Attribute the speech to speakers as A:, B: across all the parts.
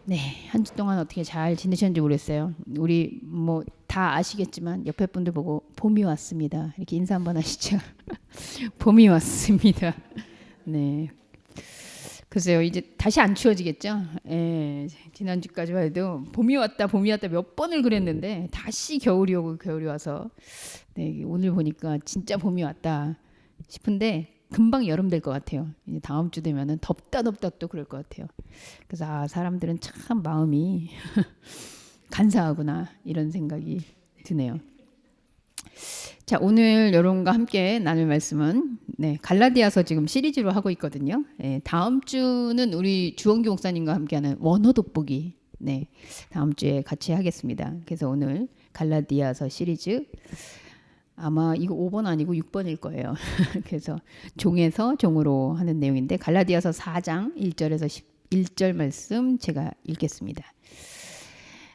A: 네, 한 주 동안 어떻게 잘 지내셨는지 모르겠어요. 우리 뭐 다 아시겠지만 옆에 분들 보고 봄이 왔습니다. 이렇게 인사 한번 하시죠. 봄이 왔습니다. 네, 글쎄요, 이제 다시 안 추워지겠죠? 예, 지난주까지만 해도 봄이 왔다 몇 번을 그랬는데 다시 겨울이 오고 겨울이 와서 네, 오늘 보니까 진짜 봄이 왔다 싶은데 금방 여름 될 것 같아요. 이제 다음 주 되면은 덥다 또 그럴 것 같아요. 그래서 아, 사람들은 참 마음이 간사하구나 이런 생각이 드네요. 자, 오늘 여러분과 함께 나눌 말씀은 네, 갈라디아서 지금 시리즈로 하고 있거든요. 네, 다음 주는 우리 주원규 목사님과 함께하는 원어 돋보기 네, 다음 주에 같이 하겠습니다. 그래서 오늘 갈라디아서 시리즈 아마 이거 5번 아니고 6번일 거예요. 그래서 종에서 종으로 하는 내용인데 갈라디아서 4장 1절에서 11절 말씀 제가 읽겠습니다.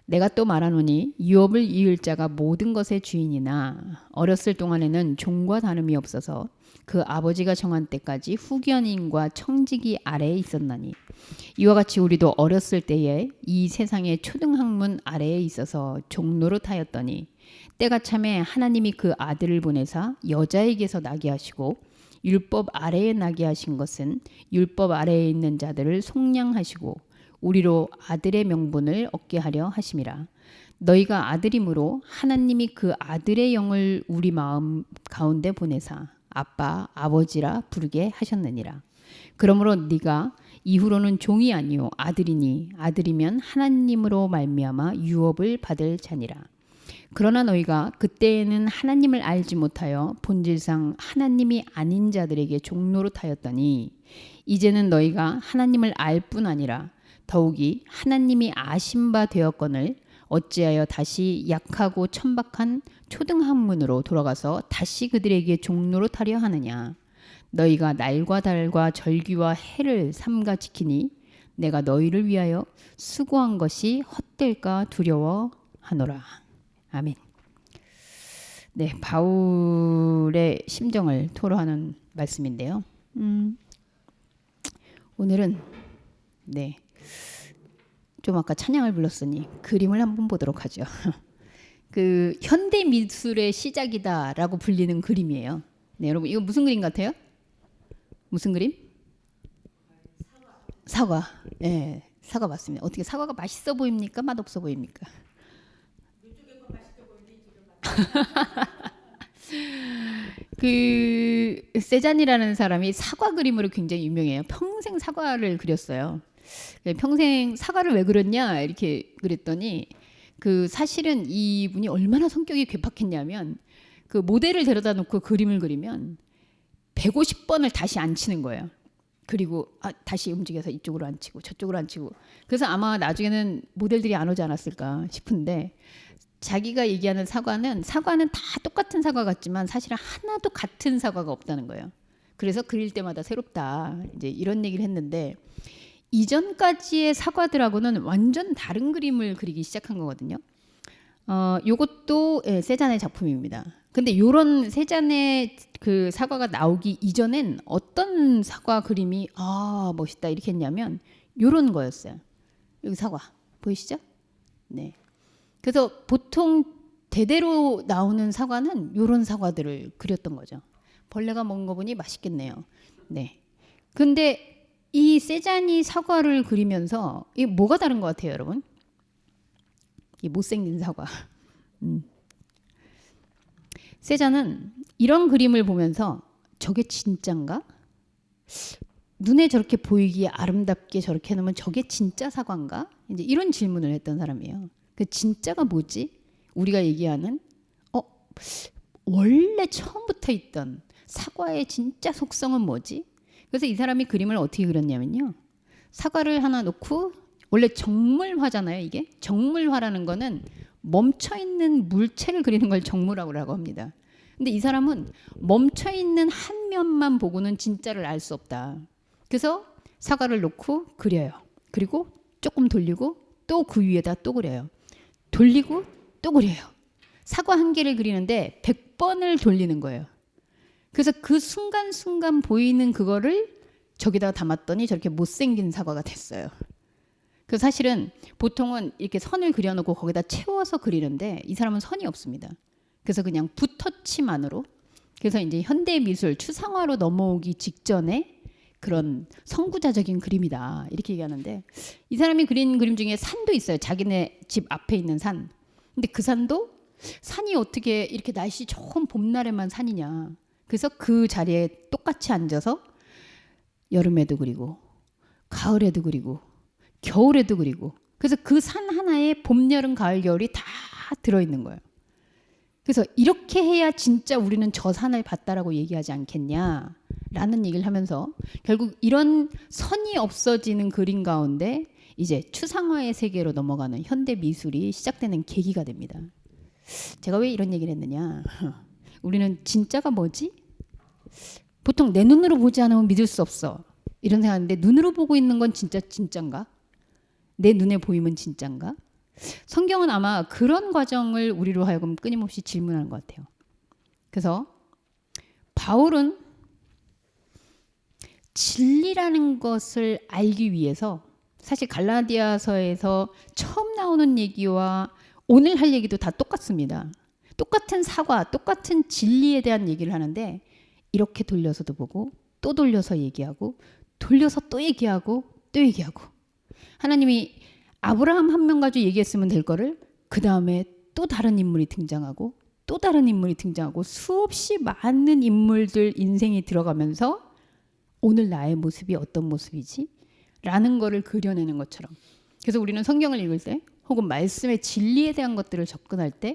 A: 내가 또 말하노니 유업을 이을 자가 모든 것의 주인이나 어렸을 동안에는 종과 다름이 없어서 그 아버지가 정한 때까지 후견인과 청지기 아래에 있었나니 이와 같이 우리도 어렸을 때에 이 세상의 초등학문 아래에 있어서 종노릇하였더니 때가 참에 하나님이 그 아들을 보내사 여자에게서 나게 하시고 율법 아래에 나게 하신 것은 율법 아래에 있는 자들을 속량하시고 우리로 아들의 명분을 얻게 하려 하심이라. 너희가 아들이므로 하나님이 그 아들의 영을 우리 마음 가운데 보내사 아빠 아버지라 부르게 하셨느니라. 그러므로 네가 이후로는 종이 아니요 아들이니 아들이면 하나님으로 말미암아 유업을 받을 자니라. 그러나 너희가 그때에는 하나님을 알지 못하여 본질상 하나님이 아닌 자들에게 종노릇하였더니 이제는 너희가 하나님을 알 뿐 아니라 더욱이 하나님이 아신 바 되었거늘 어찌하여 다시 약하고 천박한 초등학문으로 돌아가서 다시 그들에게 종노릇하려 하느냐. 너희가 날과 달과 절기와 해를 삼가 지키니 내가 너희를 위하여 수고한 것이 헛될까 두려워하노라. 아멘. 네, 바울의 심정을 토로하는 말씀인데요. 오늘은 네, 좀 아까 찬양을 불렀으니 그림을 한번 보도록 하죠. 그 현대 미술의 시작이다라고 불리는 그림이에요. 네, 여러분 이거 무슨 그림 같아요? 무슨 그림? 사과. 네, 사과 맞습니다. 어떻게 사과가 맛있어 보입니까? 맛없어 보입니까? 그 세잔이라는 사람이 사과 그림으로 굉장히 유명해요. 평생 사과를 그렸어요. 평생 사과를 왜 그렸냐 이렇게 그랬더니 그 사실은 이분이 얼마나 성격이 괴팍했냐면 그 모델을 데려다 놓고 그림을 그리면 150번을 다시 앉히는 거예요. 그리고 다시 움직여서 이쪽으로 앉히고 저쪽으로 앉히고 그래서 아마 나중에는 모델들이 안 오지 않았을까 싶은데 자기가 얘기하는 사과는 다 똑같은 사과 같지만 사실은 하나도 같은 사과가 없다는 거예요. 그래서 그릴 때마다 새롭다 이제 이런 얘기를 했는데 이전까지의 사과들하고는 완전 다른 그림을 그리기 시작한 거거든요. 요것도 예, 세잔의 작품입니다. 근데 요런 세잔의 그 사과가 나오기 이전엔 어떤 사과 그림이 멋있다 이렇게 했냐면 요런 거였어요. 여기 사과 보이시죠? 네. 그래서 보통 대대로 나오는 사과는 요런 사과들을 그렸던 거죠. 벌레가 먹은 거 보니 맛있겠네요. 네. 근데 이 세잔이 사과를 그리면서 이 뭐가 다른 것 같아요, 여러분? 이 못생긴 사과. 세잔은 이런 그림을 보면서 저게 진짠가? 눈에 저렇게 보이기에 아름답게 저렇게 해놓으면 저게 진짜 사과인가? 이제 이런 질문을 했던 사람이에요. 그 진짜가 뭐지? 우리가 얘기하는 원래 처음부터 있던 사과의 진짜 속성은 뭐지? 그래서 이 사람이 그림을 어떻게 그렸냐면요. 사과를 하나 놓고 원래 정물화잖아요. 이게 정물화라는 거는 멈춰있는 물체를 그리는 걸 정물화라고 합니다. 근데 이 사람은 멈춰있는 한 면만 보고는 진짜를 알 수 없다. 그래서 사과를 놓고 그려요. 그리고 조금 돌리고 또 그 위에다 또 그려요. 돌리고 또 그려요. 사과 한 개를 그리는데 100번을 돌리는 거예요. 그래서 그 순간순간 보이는 그거를 저기다가 담았더니 저렇게 못생긴 사과가 됐어요. 그 사실은 보통은 이렇게 선을 그려놓고 거기다 채워서 그리는데 이 사람은 선이 없습니다. 그래서 그냥 붓터치만으로. 그래서 이제 현대 미술 추상화로 넘어오기 직전에 그런 선구자적인 그림이다 이렇게 얘기하는데, 이 사람이 그린 그림 중에 산도 있어요. 자기네 집 앞에 있는 산. 근데 그 산도 산이 어떻게 이렇게 날씨 좋은 봄날에만 산이냐. 그래서 그 자리에 똑같이 앉아서 여름에도 그리고 가을에도 그리고 겨울에도 그리고, 그래서 그 산 하나에 봄, 여름, 가을, 겨울이 다 들어있는 거예요. 그래서 이렇게 해야 진짜 우리는 저 산을 봤다라고 얘기하지 않겠냐라는 얘기를 하면서 결국 이런 선이 없어지는 그림 가운데 이제 추상화의 세계로 넘어가는 현대 미술이 시작되는 계기가 됩니다. 제가 왜 이런 얘기를 했느냐. 우리는 진짜가 뭐지? 보통 내 눈으로 보지 않으면 믿을 수 없어 이런 생각하는데, 눈으로 보고 있는 건 진짜 진짠가? 내 눈에 보이면 진짠가? 성경은 아마 그런 과정을 우리로 하여금 끊임없이 질문하는 것 같아요. 그래서 바울은 진리라는 것을 알기 위해서 사실 갈라디아서에서 처음 나오는 얘기와 오늘 할 얘기도 다 똑같습니다. 똑같은 사과, 똑같은 진리에 대한 얘기를 하는데 이렇게 돌려서도 보고 또 돌려서 얘기하고 돌려서 또 얘기하고 또 얘기하고, 하나님이 아브라함 한 명 가지고 얘기했으면 될 거를 그 다음에 또 다른 인물이 등장하고 또 다른 인물이 등장하고 수없이 많은 인물들 인생이 들어가면서 오늘 나의 모습이 어떤 모습이지? 라는 거를 그려내는 것처럼. 그래서 우리는 성경을 읽을 때 혹은 말씀의 진리에 대한 것들을 접근할 때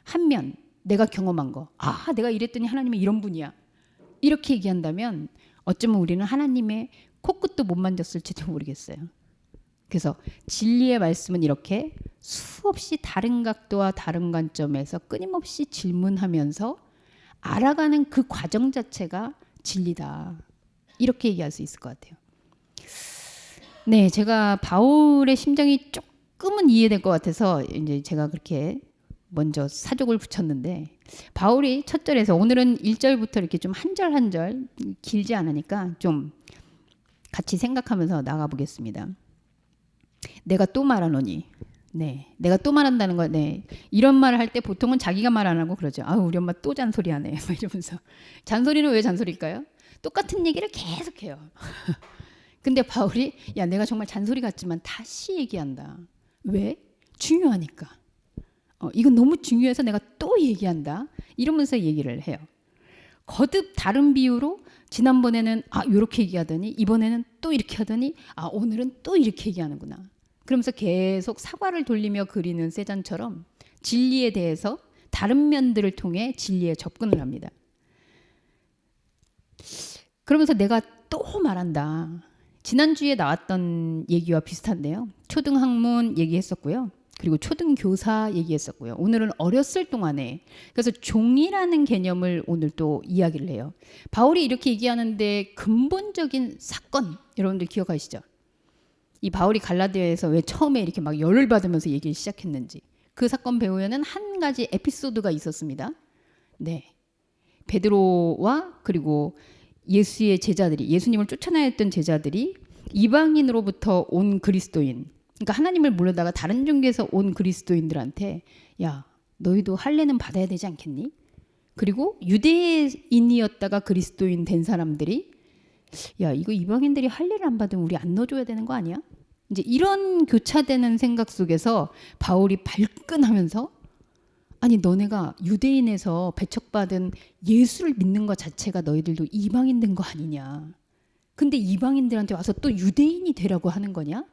A: 한 면 내가 경험한 거, 아 내가 이랬더니 하나님이 이런 분이야 이렇게 얘기한다면 어쩌면 우리는 하나님의 코끝도 못 만졌을지도 모르겠어요. 그래서 진리의 말씀은 이렇게 수없이 다른 각도와 다른 관점에서 끊임없이 질문하면서 알아가는 그 과정 자체가 진리다 이렇게 얘기할 수 있을 것 같아요. 네, 제가 바울의 심정이 조금은 이해될 것 같아서 이제 제가 그렇게 먼저 사족을 붙였는데, 바울이 첫 절에서, 오늘은 1절부터 이렇게 좀 한 절 한 절 길지 않으니까 좀 같이 생각하면서 나가보겠습니다. 내가 또 말하노니. 네, 내가 또 말한다는 거. 네, 이런 말을 할 때 보통은 자기가 말 안 하고 그러죠. 아, 우리 엄마 또 잔소리하네. 막 이러면서. 잔소리는 왜 잔소리일까요? 똑같은 얘기를 계속해요. 근데 바울이 야, 내가 정말 잔소리 같지만 다시 얘기한다. 왜? 중요하니까. 이건 너무 중요해서 내가 또 얘기한다. 이러면서 얘기를 해요. 거듭 다른 비유로 지난번에는 이렇게 얘기하더니 이번에는 또 이렇게 하더니 오늘은 또 이렇게 얘기하는구나. 그러면서 계속 사과를 돌리며 그리는 세잔처럼 진리에 대해서 다른 면들을 통해 진리에 접근을 합니다. 그러면서 내가 또 말한다. 지난주에 나왔던 얘기와 비슷한데요. 초등학문 얘기했었고요. 그리고 초등교사 얘기했었고요. 오늘은 어렸을 동안에, 그래서 종이라는 개념을 오늘 또 이야기를 해요. 바울이 이렇게 얘기하는데 근본적인 사건, 여러분들 기억하시죠? 이 바울이 갈라디아에서 왜 처음에 이렇게 막 열을 받으면서 얘기를 시작했는지, 그 사건 배우에는 한 가지 에피소드가 있었습니다. 네, 베드로와 그리고 예수의 제자들이, 예수님을 쫓아내야 했던 제자들이 이방인으로부터 온 그리스도인, 그러니까 하나님을 모르다가 다른 종교에서 온 그리스도인들한테 야, 너희도 할례는 받아야 되지 않겠니? 그리고 유대인이었다가 그리스도인 된 사람들이 야, 이거 이방인들이 할례를 안 받으면 우리 안 넣어줘야 되는 거 아니야? 이제 이런 교차되는 생각 속에서 바울이 발끈하면서 아니, 너네가 유대인에서 배척받은 예수를 믿는 것 자체가 너희들도 이방인 된 거 아니냐? 근데 이방인들한테 와서 또 유대인이 되라고 하는 거냐?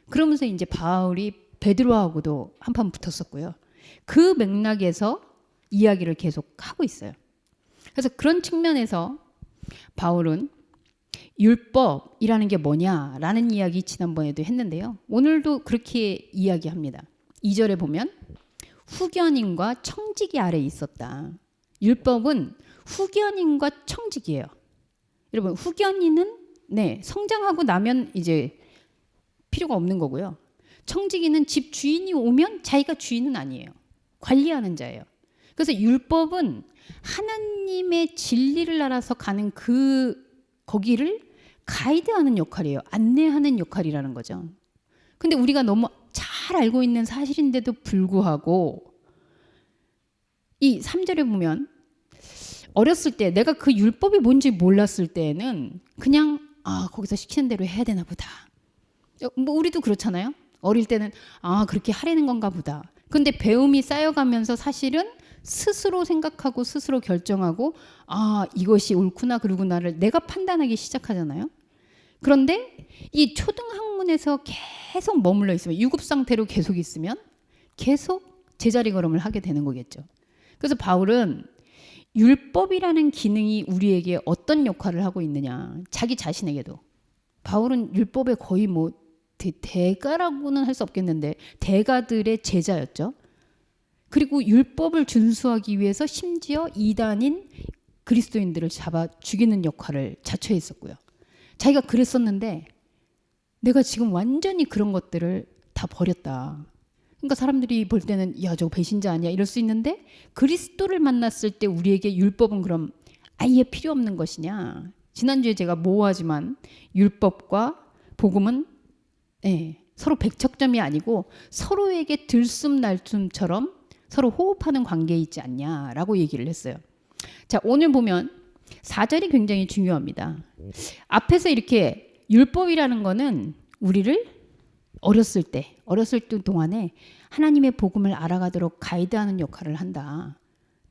A: 그러면서 이제 바울이 베드로하고도 한판 붙었었고요. 그 맥락에서 이야기를 계속 하고 있어요. 그래서 그런 측면에서 바울은 율법이라는 게 뭐냐라는 이야기 지난번에도 했는데요. 오늘도 그렇게 이야기합니다. 2절에 보면 후견인과 청지기 아래 있었다. 율법은 후견인과 청지기예요. 여러분, 후견인은 성장하고 나면 이제 필요가 없는 거고요. 청지기는 집 주인이 오면 자기가 주인은 아니에요. 관리하는 자예요. 그래서 율법은 하나님의 진리를 알아서 가는 거기를 가이드하는 역할이에요. 안내하는 역할이라는 거죠. 근데 우리가 너무 잘 알고 있는 사실인데도 불구하고 이 3절에 보면 어렸을 때 내가 그 율법이 뭔지 몰랐을 때에는 그냥 거기서 시키는 대로 해야 되나 보다. 뭐 우리도 그렇잖아요. 어릴 때는 그렇게 하라는 건가 보다. 근데 배움이 쌓여가면서 사실은 스스로 생각하고 스스로 결정하고 이것이 옳구나 그르구나를 내가 판단하기 시작하잖아요. 그런데 이 초등학문에서 계속 머물러 있으면 유급 상태로 계속 있으면 계속 제자리 걸음을 하게 되는 거겠죠. 그래서 바울은 율법이라는 기능이 우리에게 어떤 역할을 하고 있느냐. 자기 자신에게도. 바울은 율법의 거의 뭐 대가라고는 할 수 없겠는데 대가들의 제자였죠. 그리고 율법을 준수하기 위해서 심지어 이단인 그리스도인들을 잡아 죽이는 역할을 자처했었고요. 자기가 그랬었는데 내가 지금 완전히 그런 것들을 다 버렸다. 그러니까 사람들이 볼 때는 야 저거 배신자 아니야 이럴 수 있는데 그리스도를 만났을 때 우리에게 율법은 그럼 아예 필요 없는 것이냐. 지난주에 제가 모호하지만 율법과 복음은 서로 백척점이 아니고 서로에게 들숨날숨처럼 서로 호흡하는 관계에 있지 않냐라고 얘기를 했어요. 자, 오늘 보면 4절이 굉장히 중요합니다. 앞에서 이렇게 율법이라는 거는 우리를 어렸을 때 동안에 하나님의 복음을 알아가도록 가이드하는 역할을 한다.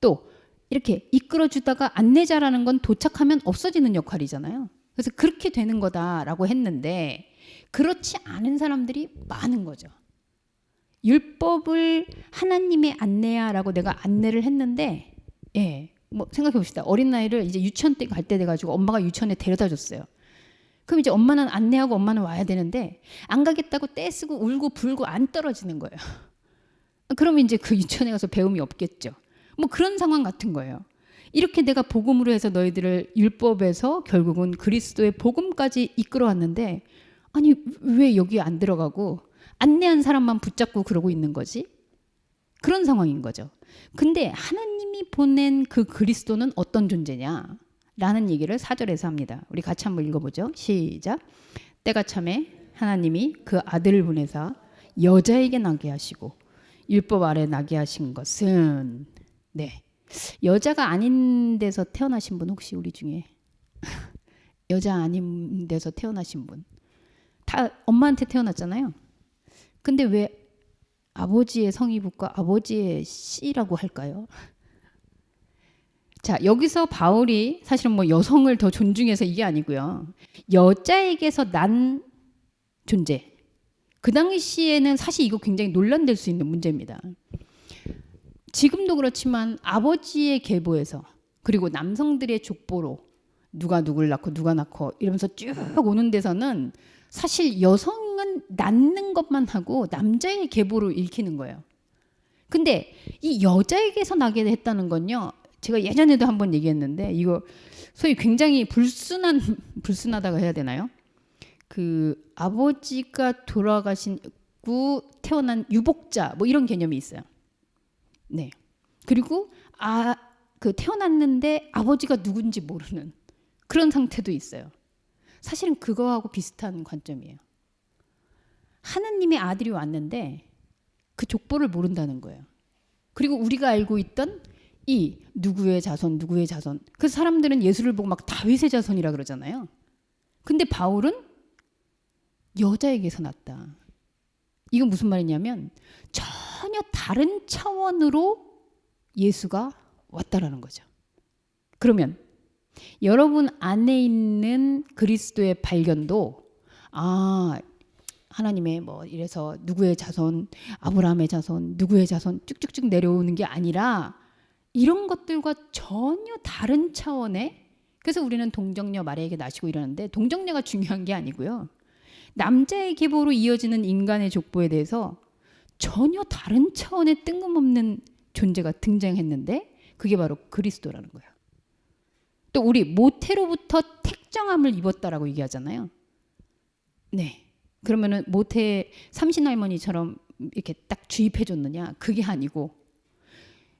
A: 또 이렇게 이끌어주다가 안내자라는 건 도착하면 없어지는 역할이잖아요. 그래서 그렇게 되는 거다라고 했는데 그렇지 않은 사람들이 많은 거죠. 율법을 하나님의 안내야라고 내가 안내를 했는데 뭐 생각해 봅시다. 어린 나이를 이제 유치원 때 갈 때 돼가지고 엄마가 유치원에 데려다 줬어요. 그럼 이제 엄마는 안내하고 엄마는 와야 되는데 안 가겠다고 떼쓰고 울고 불고 안 떨어지는 거예요. 그러면 이제 그 유치원에 가서 배움이 없겠죠. 뭐 그런 상황 같은 거예요. 이렇게 내가 복음으로 해서 너희들을 율법에서 결국은 그리스도의 복음까지 이끌어왔는데 아니 왜 여기 안 들어가고 안내한 사람만 붙잡고 그러고 있는 거지? 그런 상황인 거죠. 근데 하나님이 보낸 그 그리스도는 어떤 존재냐? 라는 얘기를 4절에서 합니다. 우리 같이 한번 읽어보죠. 시작. 때가 참에 하나님이 그 아들을 보내사 여자에게 나게 하시고 율법 아래 나게 하신 것은 여자가 아닌 데서 태어나신 분 혹시 우리 중에 여자 아닌 데서 태어나신 분 다 엄마한테 태어났잖아요. 근데 왜 아버지의 성이 붙고 아버지의 씨라고 할까요? 자, 여기서 바울이 사실은 뭐 여성을 더 존중해서 이게 아니고요. 여자에게서 난 존재. 그 당시에는 사실 이거 굉장히 논란될 수 있는 문제입니다. 지금도 그렇지만 아버지의 계보에서 그리고 남성들의 족보로 누가 누굴 낳고 누가 낳고 이러면서 쭉 오는 데서는 사실 여성은 낳는 것만 하고 남자의 계보로 읽히는 거예요. 근데 이 여자에게서 나게 했다는 건요. 제가 예전에도 한번 얘기했는데 이거 소위 굉장히 불순하다고 해야 되나요? 그 아버지가 돌아가시고 태어난 유복자 뭐 이런 개념이 있어요. 네. 그리고 그 태어났는데 아버지가 누군지 모르는 그런 상태도 있어요. 사실은 그거하고 비슷한 관점이에요. 하나님의 아들이 왔는데 그 족보를 모른다는 거예요. 그리고 우리가 알고 있던 이 누구의 자손 그 사람들은 예수를 보고 막 다윗의 자손이라 그러잖아요. 근데 바울은 여자에게서 났다. 이건 무슨 말이냐면 전혀 다른 차원으로 예수가 왔다라는 거죠. 그러면 여러분 안에 있는 그리스도의 발견도 하나님의 뭐 이래서 누구의 자손, 아브라함의 자손, 누구의 자손 쭉쭉쭉 내려오는 게 아니라 이런 것들과 전혀 다른 차원의 그래서 우리는 동정녀 마리아에게 나시고 이러는데 동정녀가 중요한 게 아니고요. 남자의 계보로 이어지는 인간의 족보에 대해서 전혀 다른 차원의 뜬금없는 존재가 등장했는데 그게 바로 그리스도라는 거예요. 또 우리 모태로부터 택정함을 입었다라고 얘기하잖아요. 네. 그러면은 모태 삼신할머니처럼 이렇게 딱 주입해 줬느냐? 그게 아니고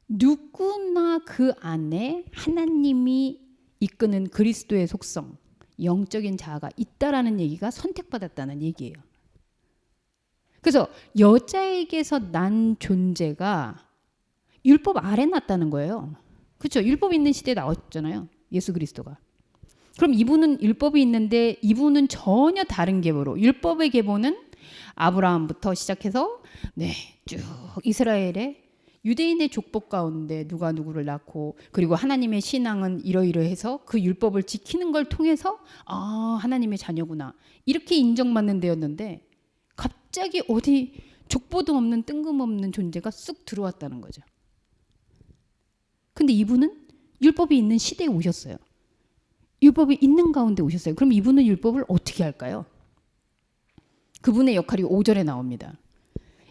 A: 누구나 그 안에 하나님이 이끄는 그리스도의 속성, 영적인 자아가 있다라는 얘기가 선택받았다는 얘기예요. 그래서 여자에게서 난 존재가 율법 아래 났다는 거예요. 그렇죠? 율법 있는 시대에 나왔잖아요. 예수 그리스도가. 그럼 이분은 율법이 있는데 이분은 전혀 다른 계보로, 율법의 계보는 아브라함부터 시작해서 쭉 이스라엘의 유대인의 족복 가운데 누가 누구를 낳고, 그리고 하나님의 신앙은 이러이러해서 그 율법을 지키는 걸 통해서 하나님의 자녀구나 이렇게 인정받는 데였는데, 갑자기 어디 족보도 없는 뜬금없는 존재가 쑥 들어왔다는 거죠. 근데 이분은 율법이 있는 시대에 오셨어요. 율법이 있는 가운데 오셨어요. 그럼 이분은 율법을 어떻게 할까요? 그분의 역할이 5절에 나옵니다.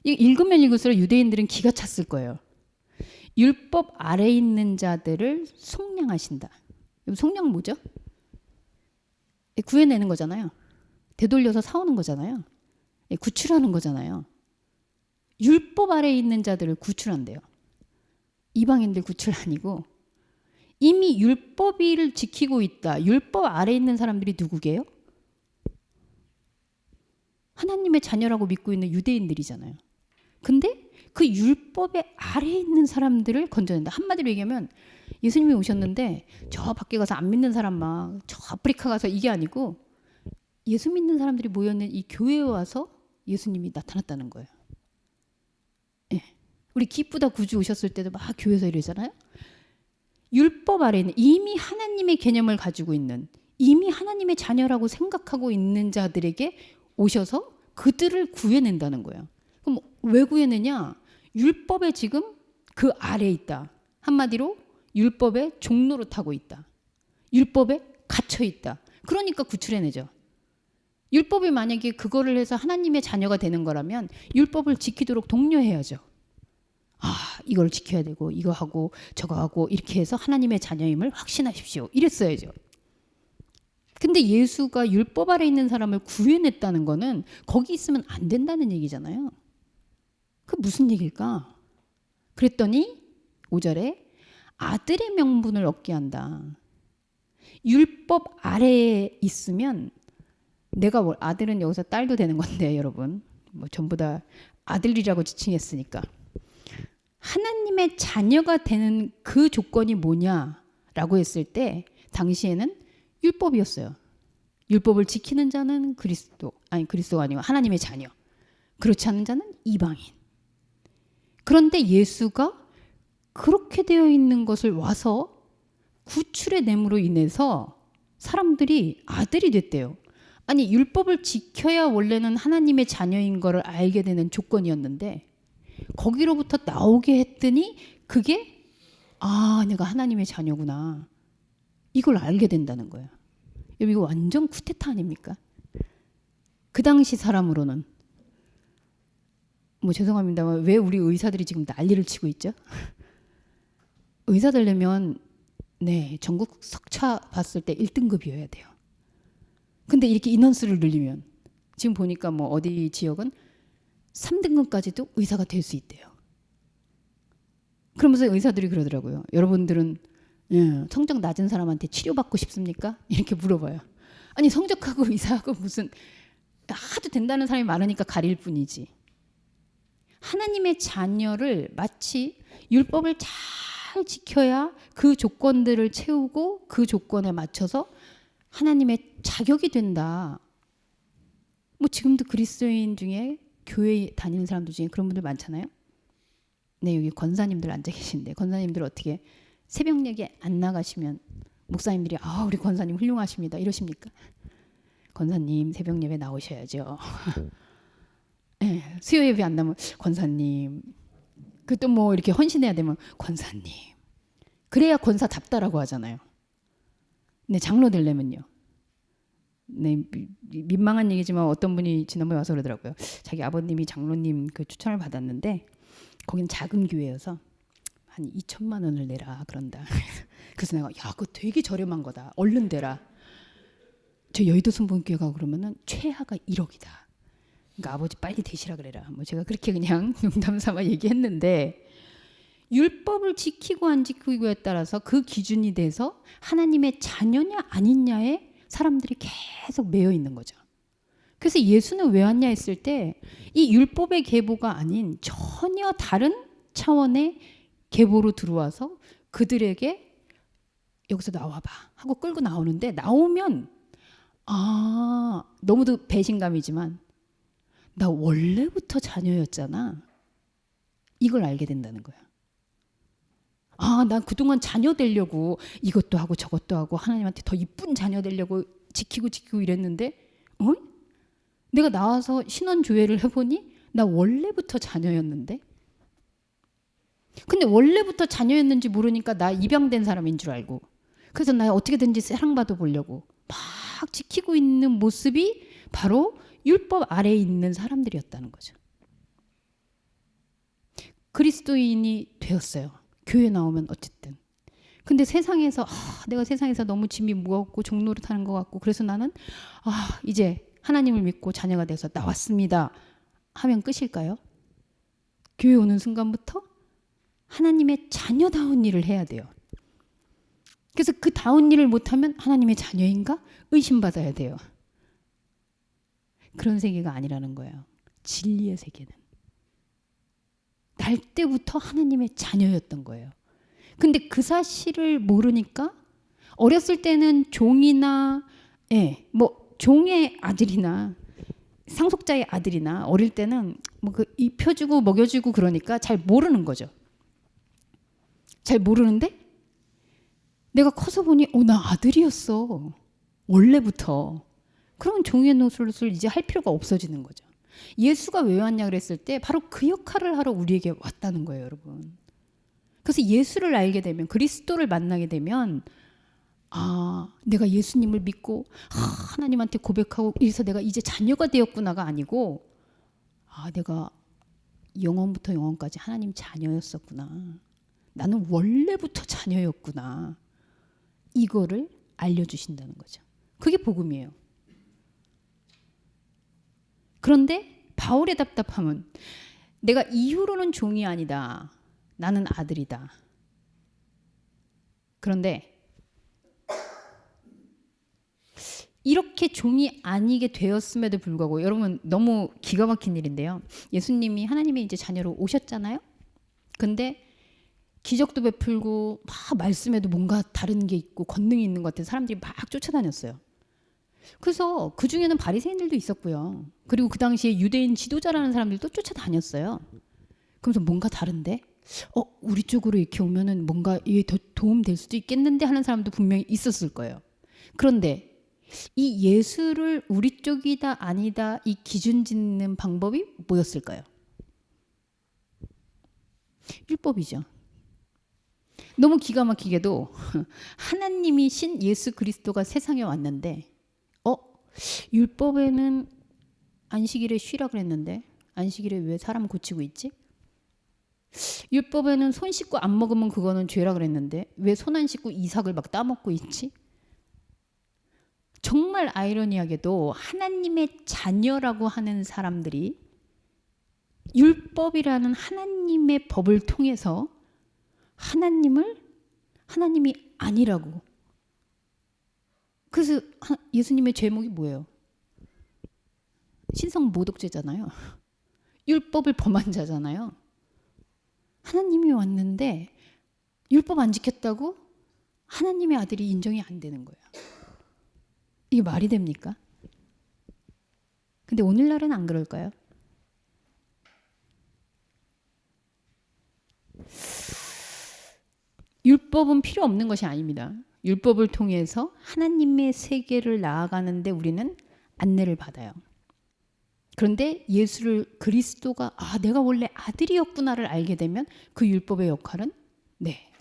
A: 읽으면 읽을수록 유대인들은 기가 찼을 거예요. 율법 아래 있는 자들을 속량하신다. 속량 뭐죠? 구해내는 거잖아요. 되돌려서 사오는 거잖아요. 구출하는 거잖아요. 율법 아래 있는 자들을 구출한대요. 이방인들 구출 아니고 이미 율법을 지키고 있다. 율법 아래 있는 사람들이 누구게요? 하나님의 자녀라고 믿고 있는 유대인들이잖아요. 근데 그 율법의 아래에 있는 사람들을 건져낸다. 한마디로 얘기하면 예수님이 오셨는데 저 밖에 가서 안 믿는 사람 막 저 아프리카 가서 이게 아니고 예수 믿는 사람들이 모여있는 이 교회에 와서 예수님이 나타났다는 거예요. 예. 우리 기쁘다 구주 오셨을 때도 막 교회에서 이러잖아요. 율법 아래에 있는 이미 하나님의 개념을 가지고 있는, 이미 하나님의 자녀라고 생각하고 있는 자들에게 오셔서 그들을 구해낸다는 거예요. 그럼 왜 구해내냐? 율법에 지금 그 아래에 있다. 한마디로 율법의 종로로 타고 있다. 율법에 갇혀 있다. 그러니까 구출해내죠. 율법이 만약에 그거를 해서 하나님의 자녀가 되는 거라면 율법을 지키도록 독려해야죠. 이걸 지켜야 되고 이거 하고 저거 하고 이렇게 해서 하나님의 자녀임을 확신하십시오. 이랬어야죠. 근데 예수가 율법 아래 있는 사람을 구해냈다는 거는 거기 있으면 안 된다는 얘기잖아요. 그 무슨 얘기일까? 그랬더니 5절에 아들의 명분을 얻게 한다. 율법 아래에 있으면 내가 아들은 여기서 딸도 되는 건데 여러분 뭐 전부 다 아들이라고 지칭했으니까 하나님의 자녀가 되는 그 조건이 뭐냐라고 했을 때 당시에는 율법이었어요. 율법을 지키는 자는 그리스도가 아니고 하나님의 자녀. 그렇지 않은 자는 이방인. 그런데 예수가 그렇게 되어 있는 것을 와서 구출의 냄으로 인해서 사람들이 아들이 됐대요. 아니 율법을 지켜야 원래는 하나님의 자녀인 거를 알게 되는 조건이었는데 거기로부터 나오게 했더니 그게 내가 하나님의 자녀구나. 이걸 알게 된다는 거예요. 이거 완전 쿠데타 아닙니까? 그 당시 사람으로는 뭐 죄송합니다만 왜 우리 의사들이 지금 난리를 치고 있죠? 의사 되려면 전국 석차 봤을 때 1등급이어야 돼요. 근데 이렇게 인원수를 늘리면 지금 보니까 뭐 어디 지역은 3등급까지도 의사가 될 수 있대요. 그러면서 의사들이 그러더라고요. 여러분들은 성적 낮은 사람한테 치료받고 싶습니까? 이렇게 물어봐요. 아니 성적하고 의사하고 무슨 하도 된다는 사람이 많으니까 가릴 뿐이지. 하나님의 자녀를 마치 율법을 잘 지켜야 그 조건들을 채우고 그 조건에 맞춰서 하나님의 자격이 된다. 뭐 지금도 그리스도인 중에 교회 다니는 사람들 중에 그런 분들 많잖아요. 여기 권사님들 앉아 계신데 권사님들 어떻게 새벽녘에 안 나가시면 목사님들이 우리 권사님 훌륭하십니다 이러십니까? 권사님 새벽 예배 나오셔야죠. 수요 예배 안 나면 권사님, 그 또 뭐 이렇게 헌신해야 되면 권사님. 그래야 권사답다라고 하잖아요. 장로 되려면요. 민망한 얘기지만 어떤 분이 지난번에 와서 그러더라고요. 자기 아버님이 장로님 그 추천을 받았는데 거긴 작은 교회여서 한 2천만 원을 내라 그런다. 그래서 내가 그거 되게 저렴한 거다. 얼른 대라. 저 여의도 순복음교회 가고 그러면은 최하가 1억이다. 그러니까 아버지 빨리 되시라 그래라. 뭐 제가 그렇게 그냥 농담 삼아 얘기했는데 율법을 지키고 안 지키고에 따라서 그 기준이 돼서 하나님의 자녀냐 아니냐에 사람들이 계속 매여 있는 거죠. 그래서 예수는 왜 왔냐 했을 때 이 율법의 계보가 아닌 전혀 다른 차원의 계보로 들어와서 그들에게 여기서 나와봐 하고 끌고 나오는데, 나오면 너무도 배신감이지만 나 원래부터 자녀였잖아, 이걸 알게 된다는 거야. 난 그동안 자녀 되려고 이것도 하고 저것도 하고 하나님한테 더 이쁜 자녀 되려고 지키고 이랬는데 내가 나와서 신원조회를 해보니 나 원래부터 자녀였는데. 근데 원래부터 자녀였는지 모르니까 나 입양된 사람인 줄 알고, 그래서 나 어떻게든지 사랑받아 보려고 막 지키고 있는 모습이 바로 율법 아래에 있는 사람들이었다는 거죠. 그리스도인이 되었어요. 교회 나오면 어쨌든. 근데 세상에서 내가 세상에서 너무 짐이 무겁고 종노릇하는 것 같고, 그래서 나는 이제 하나님을 믿고 자녀가 돼서 나왔습니다 하면 끝일까요? 교회 오는 순간부터 하나님의 자녀다운 일을 해야 돼요. 그래서 그 다운 일을 못하면 하나님의 자녀인가 의심받아야 돼요. 그런 세계가 아니라는 거예요. 진리의 세계는 날 때부터 하나님의 자녀였던 거예요. 근데 그 사실을 모르니까 어렸을 때는 종이나 종의 아들이나 상속자의 아들이나 어릴 때는 입혀주고 먹여주고 그러니까 잘 모르는 거죠. 잘 모르는데 내가 커서 보니 나 아들이었어 원래부터. 그러면 종의 노릇을 이제 할 필요가 없어지는 거죠. 예수가 왜 왔냐 그랬을 때 바로 그 역할을 하러 우리에게 왔다는 거예요, 여러분. 그래서 예수를 알게 되면, 그리스도를 만나게 되면 내가 예수님을 믿고 하나님한테 고백하고 이래서 내가 이제 자녀가 되었구나가 아니고 내가 영원부터 영원까지 하나님 자녀였었구나, 나는 원래부터 자녀였구나, 이거를 알려주신다는 거죠. 그게 복음이에요. 그런데 바울의 답답함은 내가 이후로는 종이 아니다, 나는 아들이다. 그런데 이렇게 종이 아니게 되었음에도 불구하고, 여러분 너무 기가 막힌 일인데요. 예수님이 하나님의 이제 자녀로 오셨잖아요. 근데 기적도 베풀고 막 말씀에도 뭔가 다른 게 있고 권능이 있는 것 같아서 사람들이 막 쫓아다녔어요. 그래서 그 중에는 바리새인들도 있었고요. 그리고 그 당시에 유대인 지도자라는 사람들도 쫓아다녔어요. 그러면서 뭔가 다른데? 우리 쪽으로 이렇게 오면은 뭔가 이게 더 도움 될 수도 있겠는데 하는 사람도 분명히 있었을 거예요. 그런데 이 예수를 우리 쪽이다 아니다 이 기준 짓는 방법이 뭐였을까요? 율법이죠. 너무 기가 막히게도 하나님이 신 예수 그리스도가 세상에 왔는데 율법에는 안식일에 쉬라 그랬는데 안식일에 왜 사람 고치고 있지? 율법에는 손 씻고 안 먹으면 그거는 죄라 그랬는데 왜 손 안 씻고 이삭을 막 따먹고 있지? 정말 아이러니하게도 하나님의 자녀라고 하는 사람들이 율법이라는 하나님의 법을 통해서 하나님이 아니라고. 그래서 예수님의 제목이 뭐예요? 신성 모독죄잖아요. 율법을 범한 자잖아요. 하나님이 왔는데 율법 안 지켰다고 하나님의 아들이 인정이 안 되는 거예요. 이게 말이 됩니까? 근데 오늘날은 안 그럴까요? 율법은 필요 없는 것이 아닙니다. 율법을 통해서 하나님의 세계를 나아가는데 우리는 안내를 받아요. 그런데 예수를 그리스도가 내가 원래 아들이었구나를 알게 되면 그 율법의 역할은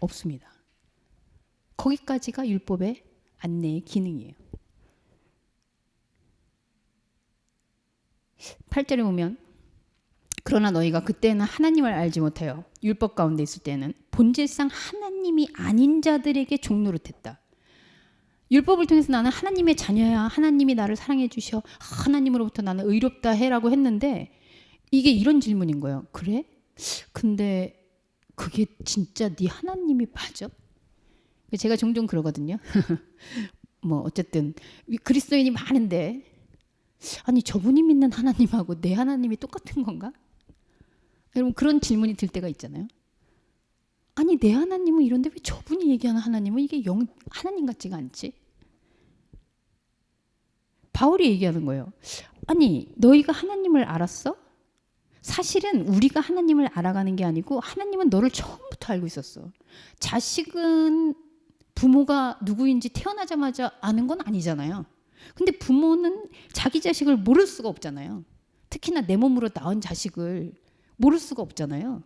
A: 없습니다. 거기까지가 율법의 안내의 기능이에요. 8절에 보면 그러나 너희가 그때는 하나님을 알지 못하여 율법 가운데 있을 때는 본질상 하나님이 아닌 자들에게 종노릇했다. 율법을 통해서 나는 하나님의 자녀야, 하나님이 나를 사랑해 주셔, 하나님으로부터 나는 의롭다 해라고 했는데 이게 이런 질문인 거예요. 그래? 근데 그게 진짜 네 하나님이 맞아? 제가 종종 그러거든요. 뭐 어쨌든 그리스도인이 많은데 아니 저분이 믿는 하나님하고 내 하나님이 똑같은 건가? 여러분 그런 질문이 들 때가 있잖아요. 아니 내 하나님은 이런데 왜 저분이 얘기하는 하나님은 이게 하나님 같지가 않지? 바울이 얘기하는 거예요. 아니 너희가 하나님을 알았어? 사실은 우리가 하나님을 알아가는 게 아니고 하나님은 너를 처음부터 알고 있었어. 자식은 부모가 누구인지 태어나자마자 아는 건 아니잖아요. 근데 부모는 자기 자식을 모를 수가 없잖아요. 특히나 내 몸으로 낳은 자식을 모를 수가 없잖아요.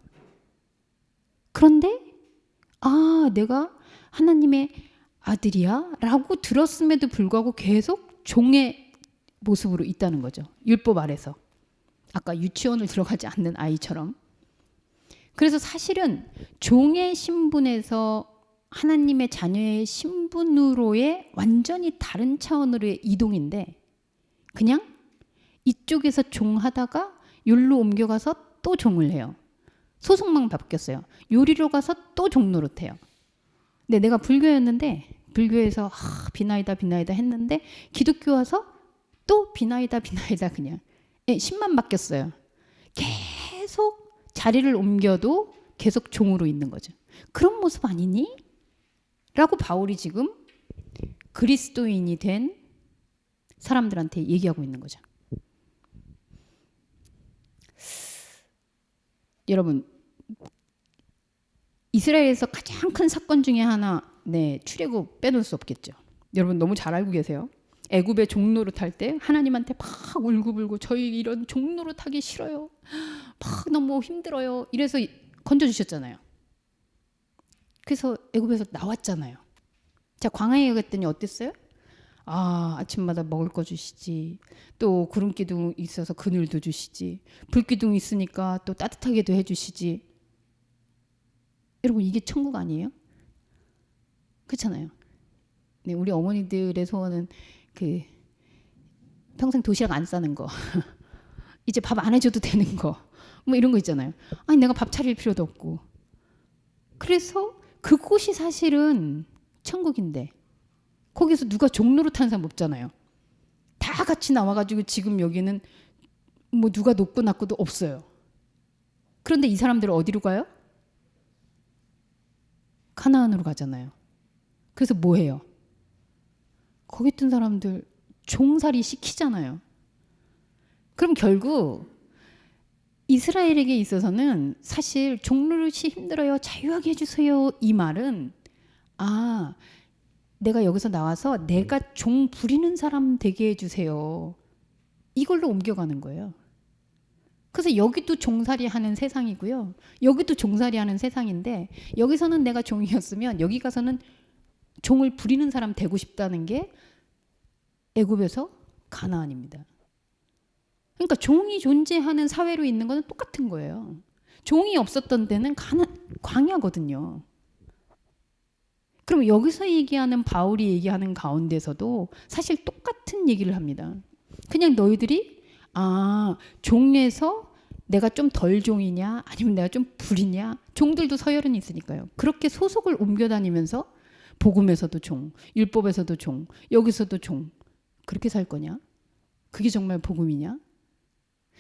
A: 그런데 아 내가 하나님의 아들이야? 라고 들었음에도 불구하고 계속 종의 모습으로 있다는 거죠. 율법 아래서. 아까 유치원을 들어가지 않는 아이처럼. 그래서 사실은 종의 신분에서 하나님의 자녀의 신분으로의 완전히 다른 차원으로의 이동인데 그냥 이쪽에서 종하다가 율로 옮겨가서 또 종을 해요. 소속만 바뀌었어요. 요리로 가서 또 종 노릇해요. 근데 내가 불교였는데 불교에서 비나이다 했는데 기독교 와서 또 비나이다 그냥 신만 바뀌었어요. 계속 자리를 옮겨도 계속 종으로 있는 거죠. 그런 모습 아니니? 라고 바울이 지금 그리스도인이 된 사람들한테 얘기하고 있는 거죠. 여러분 이스라엘에서 가장 큰 사건 중에 하나 출애굽 빼놓을 수 없겠죠. 여러분 너무 잘 알고 계세요. 애굽의 종노릇 할 때 하나님한테 막 울고불고 저희 이런 종노릇 하기 싫어요. 막 너무 힘들어요. 이래서 건져주셨잖아요. 그래서 애굽에서 나왔잖아요. 자 광야에 갔더니 어땠어요? 아침마다 먹을 거 주시지. 또 구름기둥 있어서 그늘도 주시지. 불기둥 있으니까 또 따뜻하게도 해주시지. 여러분 이게 천국 아니에요? 그렇잖아요. 네, 우리 어머니들의 소원은 그 평생 도시락 안 싸는 거. 이제 밥 안 해줘도 되는 거. 뭐 이런 거 있잖아요. 아니 내가 밥 차릴 필요도 없고. 그래서 그곳이 사실은 천국인데 거기서 누가 종노릇하는 사람 없잖아요. 다 같이 나와가지고 지금 여기는 뭐 누가 높고 낮고도 없어요. 그런데 이 사람들은 어디로 가요? 가나안으로 가잖아요. 그래서 뭐 해요? 거기 있던 사람들 종살이 시키잖아요. 그럼 결국 이스라엘에게 있어서는 사실 종노릇이 힘들어요. 자유하게 해주세요. 이 말은 내가 여기서 나와서 내가 종 부리는 사람 되게 해주세요. 이걸로 옮겨가는 거예요. 그래서 여기도 종살이 하는 세상이고요. 여기도 종살이 하는 세상인데 여기서는 내가 종이었으면 여기 가서는 종을 부리는 사람 되고 싶다는 게 애굽에서 가나안입니다. 그러니까 종이 존재하는 사회로 있는 거는 똑같은 거예요. 종이 없었던 데는 광야거든요. 그럼 여기서 얘기하는 바울이 얘기하는 가운데서도 사실 똑같은 얘기를 합니다. 그냥 너희들이 종에서 내가 좀 덜 종이냐 아니면 내가 좀 불이냐 종들도 서열은 있으니까요. 그렇게 소속을 옮겨다니면서 복음에서도 종, 율법에서도 종, 여기서도 종 그렇게 살 거냐? 그게 정말 복음이냐?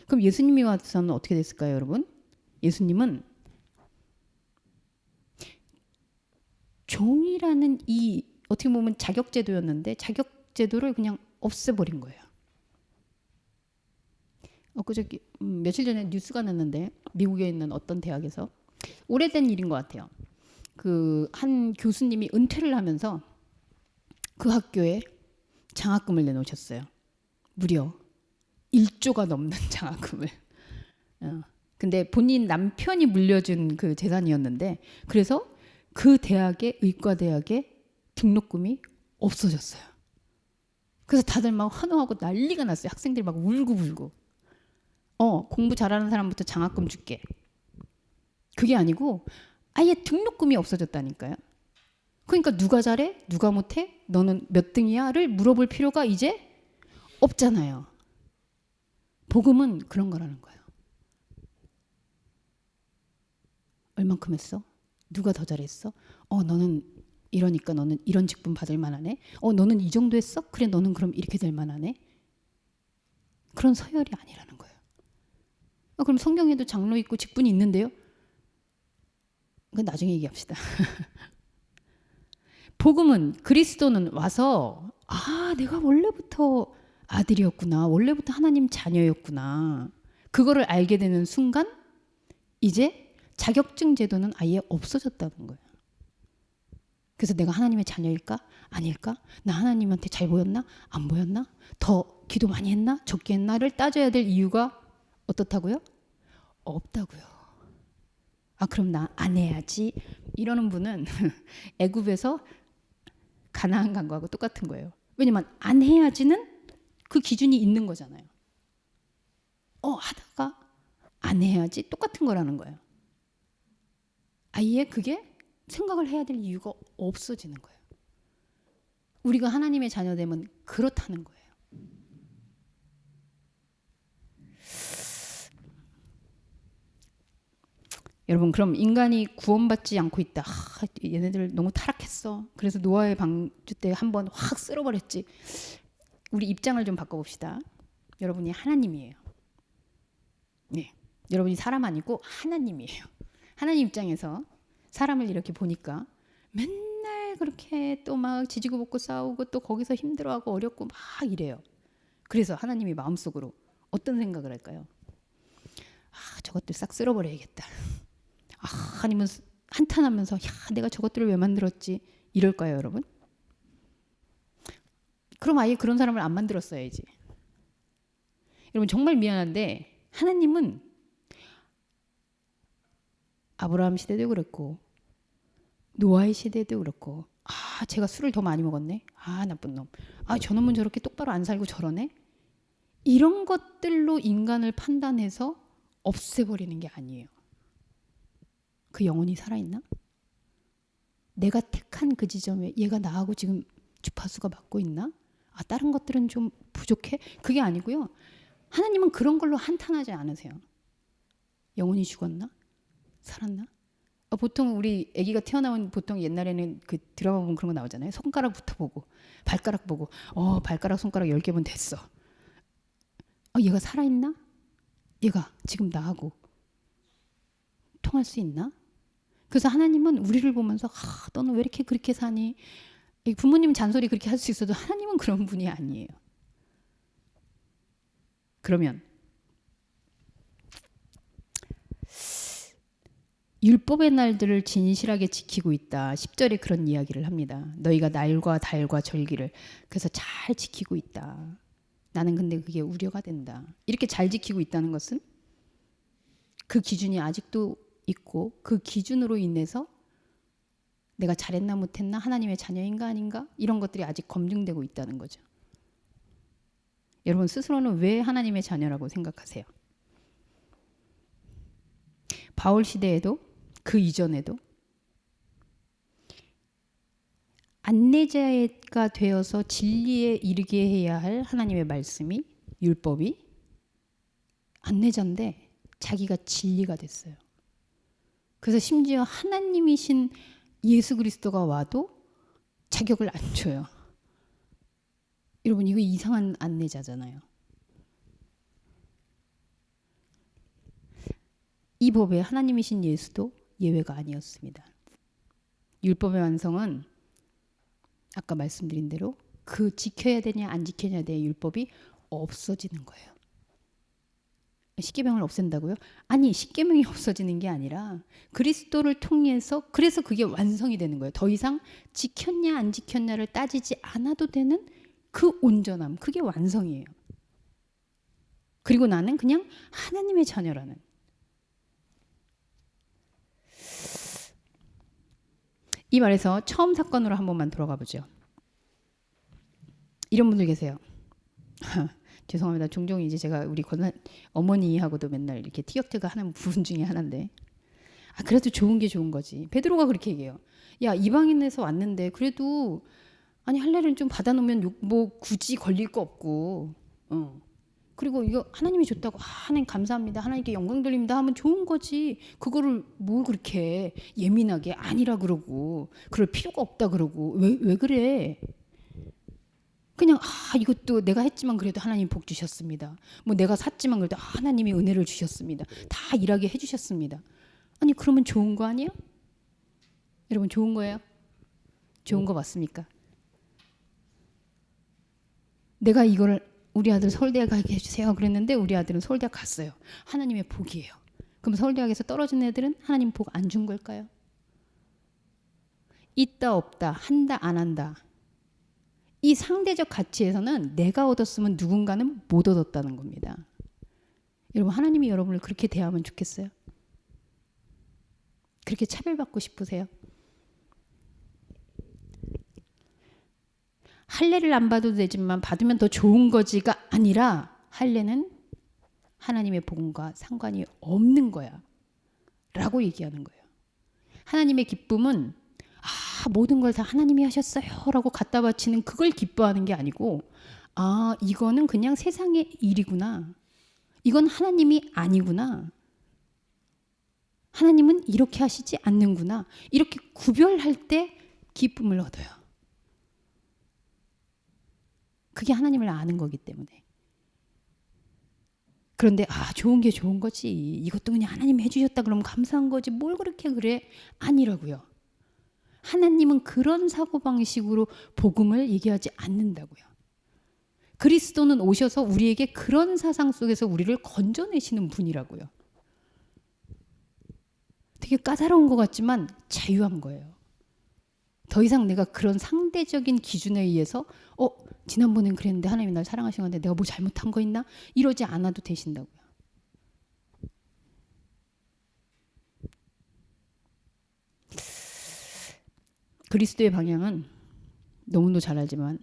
A: 그럼 예수님이 와서는 어떻게 됐을까요, 여러분? 예수님은 종이라는 이 어떻게 보면 자격제도였는데 자격제도를 그냥 없애버린 거예요. 그저께 며칠 전에 뉴스가 났는데 미국에 있는 어떤 대학에서 오래된 일인 것 같아요. 그 한 교수님이 은퇴를 하면서 그 학교에 장학금을 내놓으셨어요. 무려 1조가 넘는 장학금을. 근데 본인 남편이 물려준 그 재산이었는데 그래서 그 대학의 의과대학의 등록금이 없어졌어요. 그래서 다들 막 환호하고 난리가 났어요. 학생들이 막 울고불고. 공부 잘하는 사람부터 장학금 줄게. 그게 아니고 아예 등록금이 없어졌다니까요. 그러니까 누가 잘해? 누가 못해? 너는 몇 등이야?를 물어볼 필요가 이제 없잖아요. 복음은 그런 거라는 거예요. 얼만큼 했어? 누가 더 잘했어? 너는 이러니까 너는 이런 직분 받을 만하네. 너는 이 정도 했어? 그래 너는 그럼 이렇게 될 만하네. 그런 서열이 아니라는 거예요. 그럼 성경에도 장로 있고 직분이 있는데요? 그건 나중에 얘기합시다. 복음은 그리스도는 와서 내가 원래부터 아들이었구나. 원래부터 하나님 자녀였구나. 그거를 알게 되는 순간 이제 자격증 제도는 아예 없어졌다는 거예요. 그래서 내가 하나님의 자녀일까? 아닐까? 나 하나님한테 잘 보였나? 안 보였나? 더 기도 많이 했나? 적게 했나를 따져야 될 이유가 어떻다고요? 없다고요. 그럼 나 안 해야지. 이러는 분은 애굽에서 가나안 간 거하고 똑같은 거예요. 왜냐면 안 해야지는 그 기준이 있는 거잖아요. 하다가 안 해야지 똑같은 거라는 거예요. 아예 그게 생각을 해야 될 이유가 없어지는 거예요. 우리가 하나님의 자녀되면 그렇다는 거예요. 여러분, 그럼 인간이 구원받지 않고 있다. 얘네들 너무 타락했어. 그래서 노아의 방주 때 한번 확 쓸어버렸지. 우리 입장을 좀 바꿔봅시다. 여러분이 하나님이에요. 네, 여러분이 사람 아니고 하나님이에요. 하나님 입장에서 사람을 이렇게 보니까 맨날 그렇게 또 막 지지고 볶고 싸우고 또 거기서 힘들어하고 어렵고 막 이래요. 그래서 하나님이 마음속으로 어떤 생각을 할까요? 저것들 싹 쓸어버려야겠다. 하나님은 한탄하면서 내가 저것들을 왜 만들었지? 이럴까요, 여러분? 그럼 아예 그런 사람을 안 만들었어야지. 여러분, 정말 미안한데 하나님은 아브라함 시대도 그랬고 노아의 시대도 그렇고 제가 술을 더 많이 먹었네. 나쁜 놈. 저놈은 저렇게 똑바로 안 살고 저러네. 이런 것들로 인간을 판단해서 없애버리는 게 아니에요. 그 영혼이 살아있나? 내가 택한 그 지점에 얘가 나하고 지금 주파수가 맞고 있나? 다른 것들은 좀 부족해? 그게 아니고요. 하나님은 그런 걸로 한탄하지 않으세요. 영혼이 죽었나? 살았나? 보통 우리 아기가 태어나면 보통 옛날에는 그 드라마 보면 그런 거 나오잖아요. 손가락부터 보고 발가락 보고 발가락 손가락 10개면 됐어. 얘가 살아있나? 얘가 지금 나하고 통할 수 있나? 그래서 하나님은 우리를 보면서 너는 왜 이렇게 그렇게 사니? 부모님 잔소리 그렇게 할 수 있어도 하나님은 그런 분이 아니에요. 그러면 율법의 날들을 진실하게 지키고 있다. 10절에 그런 이야기를 합니다. 너희가 날과 달과 절기를 그래서 잘 지키고 있다. 나는 근데 그게 우려가 된다. 이렇게 잘 지키고 있다는 것은 그 기준이 아직도 있고 그 기준으로 인해서 내가 잘했나 못했나 하나님의 자녀인가 아닌가 이런 것들이 아직 검증되고 있다는 거죠. 여러분 스스로는 왜 하나님의 자녀라고 생각하세요? 바울 시대에도 그 이전에도 안내자가 되어서 진리에 이르게 해야 할 하나님의 말씀이 율법이 안내자인데 자기가 진리가 됐어요. 그래서 심지어 하나님이신 예수 그리스도가 와도 자격을 안 줘요. 여러분 이거 이상한 안내자잖아요. 이 법에 하나님이신 예수도 예외가 아니었습니다. 율법의 완성은 아까 말씀드린 대로 그 지켜야 되냐 안 지켜야 되냐 율법이 없어지는 거예요. 십계명을 없앤다고요? 아니 십계명이 없어지는 게 아니라 그리스도를 통해서 그래서 그게 완성이 되는 거예요. 더 이상 지켰냐 안 지켰냐를 따지지 않아도 되는 그 온전함 그게 완성이에요. 그리고 나는 그냥 하나님의 자녀라는 이 말에서 처음 사건으로 한 번만 돌아가 보죠. 이런 분들 계세요. 죄송합니다. 종종 이제 제가 우리 어머니하고도 맨날 이렇게 티격태격 하는 부분 중에 하나인데 그래도 좋은 게 좋은 거지. 베드로가 그렇게 얘기해요. 야 이방인에서 왔는데 그래도 아니 할례를 좀 받아놓으면 뭐 굳이 걸릴 거 없고 그리고 이거 하나님이 줬다고 하나님 감사합니다. 하나님께 영광 돌립니다 하면 좋은 거지. 그거를 뭐 그렇게 예민하게 아니라 그러고 그럴 필요가 없다 그러고 왜 그래. 그냥 이것도 내가 했지만 그래도 하나님 복 주셨습니다. 뭐 내가 샀지만 그래도 하나님이 은혜를 주셨습니다. 다 일하게 해주셨습니다. 아니 그러면 좋은 거 아니에요? 여러분 좋은 거예요? 좋은 거 맞습니까? 내가 이거를 우리 아들 서울대에 가게 해주세요 그랬는데 우리 아들은 서울대학 갔어요. 하나님의 복이에요. 그럼 서울대학에서 떨어진 애들은 하나님 복 안 준 걸까요? 있다 없다 한다 안 한다 이 상대적 가치에서는 내가 얻었으면 누군가는 못 얻었다는 겁니다. 여러분 하나님이 여러분을 그렇게 대하면 좋겠어요? 그렇게 차별받고 싶으세요? 할례를 안 받아도 되지만 받으면 더 좋은 거지가 아니라 할례는 하나님의 복음과 상관이 없는 거야 라고 얘기하는 거예요. 하나님의 기쁨은 모든 걸 다 하나님이 하셨어요 라고 갖다 바치는 그걸 기뻐하는 게 아니고 이거는 그냥 세상의 일이구나. 이건 하나님이 아니구나. 하나님은 이렇게 하시지 않는구나. 이렇게 구별할 때 기쁨을 얻어요. 그게 하나님을 아는 거기 때문에. 그런데 좋은 게 좋은 거지. 이것도 그냥 하나님이 해주셨다 그러면 감사한 거지. 뭘 그렇게 그래? 아니라고요. 하나님은 그런 사고방식으로 복음을 얘기하지 않는다고요. 그리스도는 오셔서 우리에게 그런 사상 속에서 우리를 건져내시는 분이라고요. 되게 까다로운 것 같지만 자유한 거예요. 더 이상 내가 그런 상대적인 기준에 의해서 지난번엔 그랬는데 하나님이 날 사랑하신 건데 내가 뭐 잘못한 거 있나? 이러지 않아도 되신다고요. 그리스도의 방향은 너무도 잘 알지만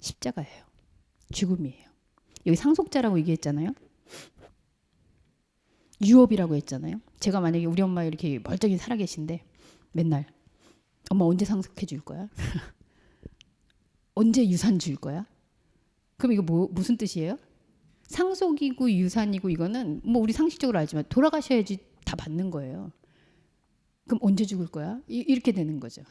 A: 십자가예요. 죽음이에요. 여기 상속자라고 얘기했잖아요. 유업이라고 했잖아요. 제가 만약에 우리 엄마 이렇게 멀쩡히 살아계신데 맨날 엄마 언제 상속해 줄 거야? 언제 유산 줄 거야? 그럼 이거 무슨 뜻이에요? 상속이고 유산이고 이거는 뭐 우리 상식적으로 알지만 돌아가셔야지 다 받는 거예요. 그럼 언제 죽을 거야? 이렇게 되는 거죠.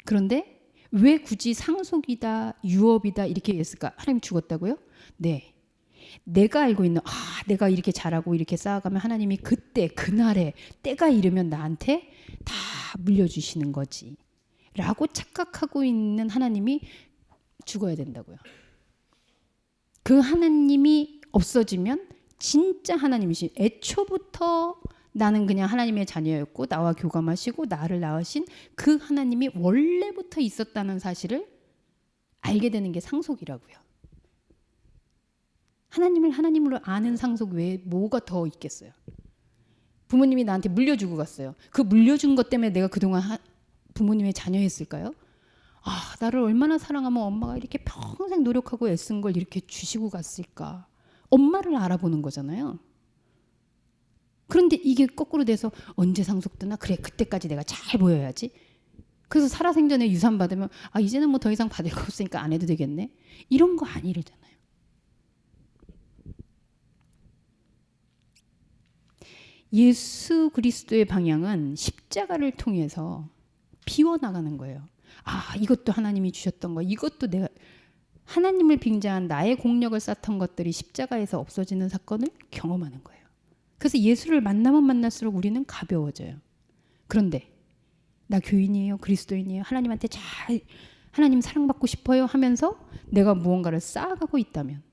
A: 그런데 왜 굳이 상속이다, 유업이다 이렇게 했을까? 하나님 죽었다고요? 네. 내가 알고 있는 내가 이렇게 잘하고 이렇게 쌓아가면 하나님이 그때 그날에 때가 이르면 나한테 다 물려주시는 거지 라고 착각하고 있는 하나님이 죽어야 된다고요. 그 하나님이 없어지면 진짜 하나님이신 애초부터 나는 그냥 하나님의 자녀였고 나와 교감하시고 나를 낳으신 그 하나님이 원래부터 있었다는 사실을 알게 되는 게 상속이라고요. 하나님을 하나님으로 아는 상속 외에 뭐가 더 있겠어요? 부모님이 나한테 물려주고 갔어요. 그 물려준 것 때문에 내가 그동안 부모님의 자녀였을까요? 나를 얼마나 사랑하면 엄마가 이렇게 평생 노력하고 애쓴 걸 이렇게 주시고 갔을까? 엄마를 알아보는 거잖아요. 그런데 이게 거꾸로 돼서 언제 상속되나? 그래 그때까지 내가 잘 보여야지. 그래서 살아생전에 유산 받으면 이제는 뭐 더 이상 받을 거 없으니까 안 해도 되겠네. 이런 거 아니래잖아요. 예수 그리스도의 방향은 십자가를 통해서 비워나가는 거예요. 이것도 하나님이 주셨던 거, 이것도 내가 하나님을 빙자한 나의 공력을 쌓던 것들이 십자가에서 없어지는 사건을 경험하는 거예요. 그래서 예수를 만나면 만날수록 우리는 가벼워져요. 그런데 나 교인이에요, 그리스도인이에요, 하나님한테 잘 하나님 사랑받고 싶어요 하면서 내가 무언가를 쌓아가고 있다면,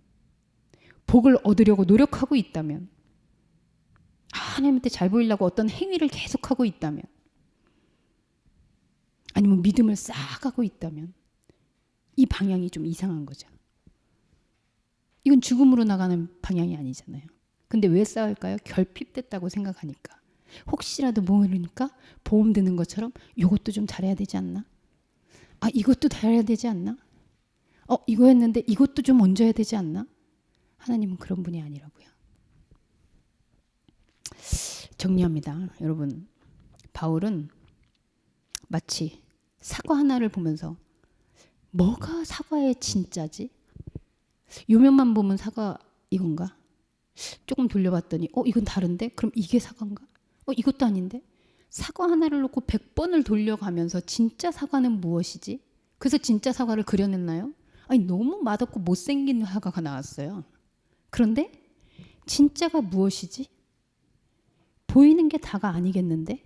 A: 복을 얻으려고 노력하고 있다면, 하나님한테 잘 보이려고 어떤 행위를 계속하고 있다면, 아니면 믿음을 쌓아가고 있다면 이 방향이 좀 이상한 거죠. 이건 죽음으로 나가는 방향이 아니잖아요. 근데 왜 쌓을까요? 결핍됐다고 생각하니까. 혹시라도 모르니까 보험 드는 것처럼 이것도 좀 잘해야 되지 않나? 이것도 잘해야 되지 않나? 이거 했는데 이것도 좀 얹어야 되지 않나? 하나님은 그런 분이 아니라고요. 정리합니다. 여러분, 바울은 마치 사과 하나를 보면서 뭐가 사과의 진짜지? 요면만 보면 사과 이건가? 조금 돌려봤더니 이건 다른데? 그럼 이게 사과인가? 이것도 아닌데? 사과 하나를 놓고 100번을 돌려가면서 진짜 사과는 무엇이지? 그래서 진짜 사과를 그려냈나요? 아니 너무 맛없고 못생긴 사과가 나왔어요. 그런데 진짜가 무엇이지? 보이는 게 다가 아니겠는데?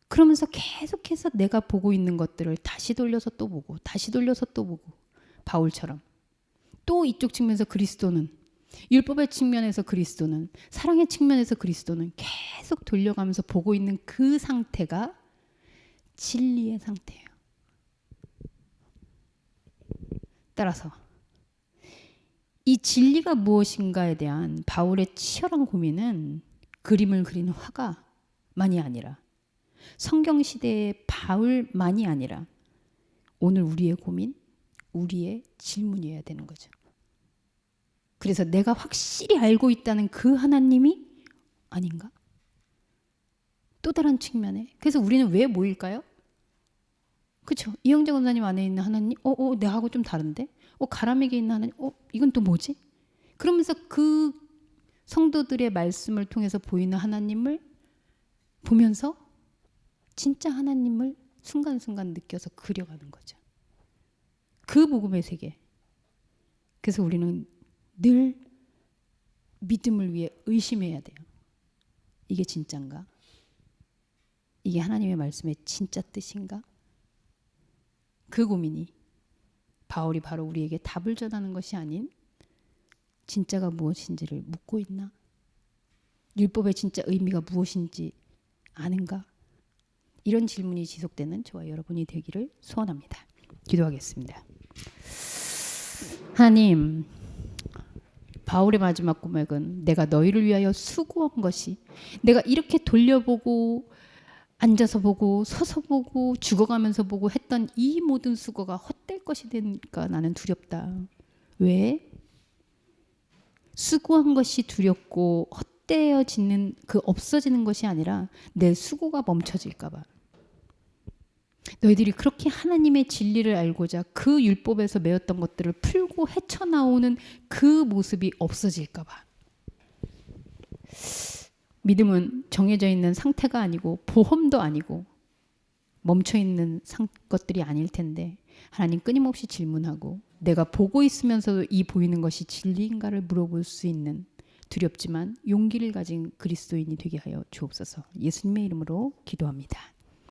A: 그러면서 계속해서 내가 보고 있는 것들을 다시 돌려서 또 보고 다시 돌려서 또 보고 바울처럼 또 이쪽 측면에서 그리스도는 율법의 측면에서 그리스도는 사랑의 측면에서 그리스도는 계속 돌려가면서 보고 있는 그 상태가 진리의 상태예요. 따라서 이 진리가 무엇인가에 대한 바울의 치열한 고민은 그림을 그리는 화가만이 아니라 성경 시대의 바울만이 아니라 오늘 우리의 고민, 우리의 질문이어야 되는 거죠. 그래서 내가 확실히 알고 있다는 그 하나님이 아닌가? 또 다른 측면에. 그래서 우리는 왜 모일까요? 그렇죠. 이영재 권사님 안에 있는 하나님, 내하고 좀 다른데? 가람에게 있는 하나님, 이건 또 뭐지? 그러면서 그 성도들의 말씀을 통해서 보이는 하나님을 보면서 진짜 하나님을 순간순간 느껴서 그려가는 거죠. 그 복음의 세계. 그래서 우리는 늘 믿음을 위해 의심해야 돼요. 이게 진짠가? 이게 하나님의 말씀의 진짜 뜻인가? 그 고민이 바울이 바로 우리에게 답을 전하는 것이 아닌 진짜가 무엇인지를 묻고 있나? 율법의 진짜 의미가 무엇인지 아는가? 이런 질문이 지속되는 저와 여러분이 되기를 소원합니다. 기도하겠습니다. 하나님, 바울의 마지막 고백은 내가 너희를 위하여 수고한 것이 내가 이렇게 돌려보고 앉아서 보고 서서 보고 죽어가면서 보고 했던 이 모든 수고가 헛될 것이 되니까 나는 두렵다. 왜? 수고한 것이 두렵고 헛되어지는 그 없어지는 것이 아니라 내 수고가 멈춰질까 봐. 너희들이 그렇게 하나님의 진리를 알고자 그 율법에서 배웠던 것들을 풀고 헤쳐나오는 그 모습이 없어질까 봐. 믿음은 정해져 있는 상태가 아니고 보험도 아니고 멈춰있는 것들이 아닐 텐데 하나님 끊임없이 질문하고 내가 보고 있으면서도 이 보이는 것이 진리인가를 물어볼 수 있는 두렵지만 용기를 가진 그리스도인이 되게 하여 주옵소서. 예수님의 이름으로 기도합니다.